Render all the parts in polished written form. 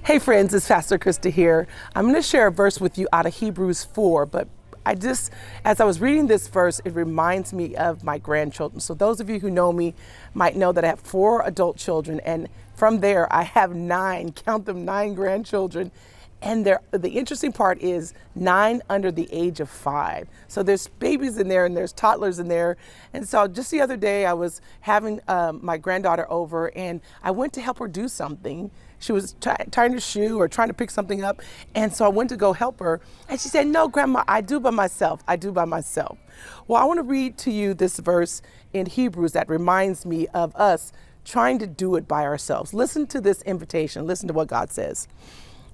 Hey friends, it's Pastor Christa here. I'm going to share a verse with you out of Hebrews 4, but as I was reading this verse, it reminds me of my grandchildren. So those of you who know me might know that I have 4 adult children, and from there I have 9, count them, 9 grandchildren. And the interesting part is 9 under the age of 5. So there's babies in there and there's toddlers in there. And so just the other day I was having my granddaughter over and I went to help her do something. She was tying her shoe or trying to pick something up. And so I went to go help her. And she said, "No, Grandma, I do by myself. I do by myself." Well, I want to read to you this verse in Hebrews that reminds me of us trying to do it by ourselves. Listen to this invitation. Listen to what God says.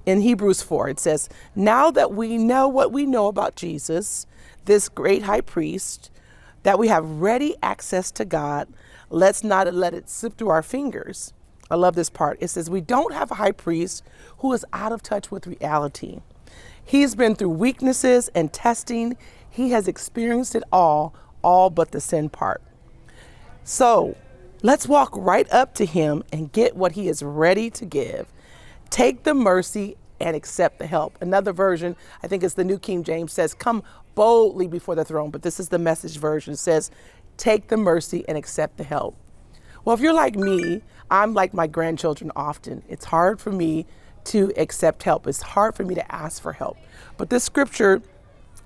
In Hebrews 4, it says, "Now that we know what we know about Jesus, this great high priest, that we have ready access to God, let's not let it slip through our fingers." I love this part. It says, "We don't have a high priest who is out of touch with reality. He's been through weaknesses and testing. He has experienced it all but the sin part. So let's walk right up to him and get what he is ready to give. Take the mercy and accept the help." Another version, I think it's the New King James, says, "Come boldly before the throne." But this is the Message version. It says, "Take the mercy and accept the help." Well, if you're like me, I'm like my grandchildren often. It's hard for me to accept help. It's hard for me to ask for help. But this scripture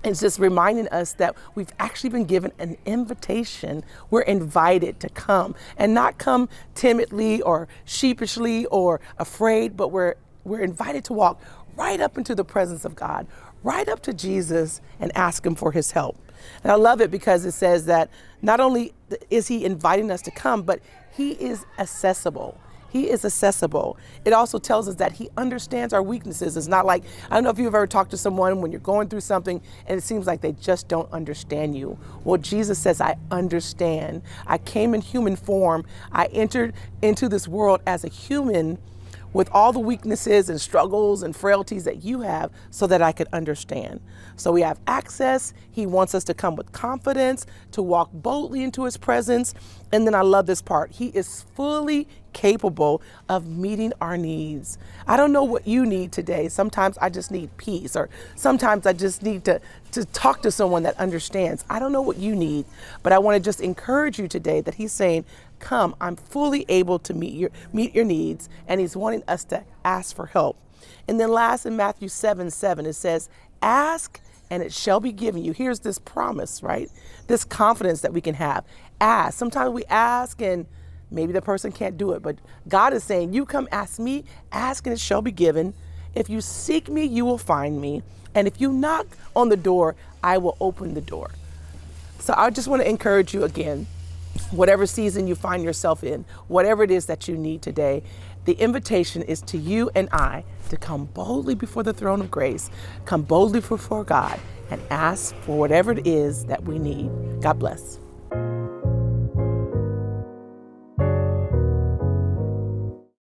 is just reminding us that we've actually been given an invitation. We're invited to come, and not come timidly or sheepishly or afraid, but we're invited to walk right up into the presence of God, right up to Jesus and ask him for his help. And I love it because it says that not only is he inviting us to come, but he is accessible. He is accessible. It also tells us that he understands our weaknesses. It's not like, I don't know if you've ever talked to someone when you're going through something and it seems like they just don't understand you. Well, Jesus says, "I understand. I came in human form. I entered into this world as a human with all the weaknesses and struggles and frailties that you have so that I could understand." So we have access. He wants us to come with confidence, to walk boldly into his presence. And then I love this part. He is fully capable of meeting our needs. I don't know what you need today. Sometimes I just need peace, or sometimes I just need to talk to someone that understands. I don't know what you need, but I want to just encourage you today that he's saying, "Come, I'm fully able to meet your needs," and he's wanting us to ask for help. And then last, in Matthew 7:7, it says, "Ask and it shall be given you." Here's this promise, right? This confidence that we can have. Ask. Sometimes we ask and maybe the person can't do it, but God is saying, "You come ask me, ask and it shall be given. If you seek me, you will find me. And if you knock on the door, I will open the door." So I just want to encourage you again, whatever season you find yourself in, whatever it is that you need today, the invitation is to you and I to come boldly before the throne of grace, come boldly before God and ask for whatever it is that we need. God bless.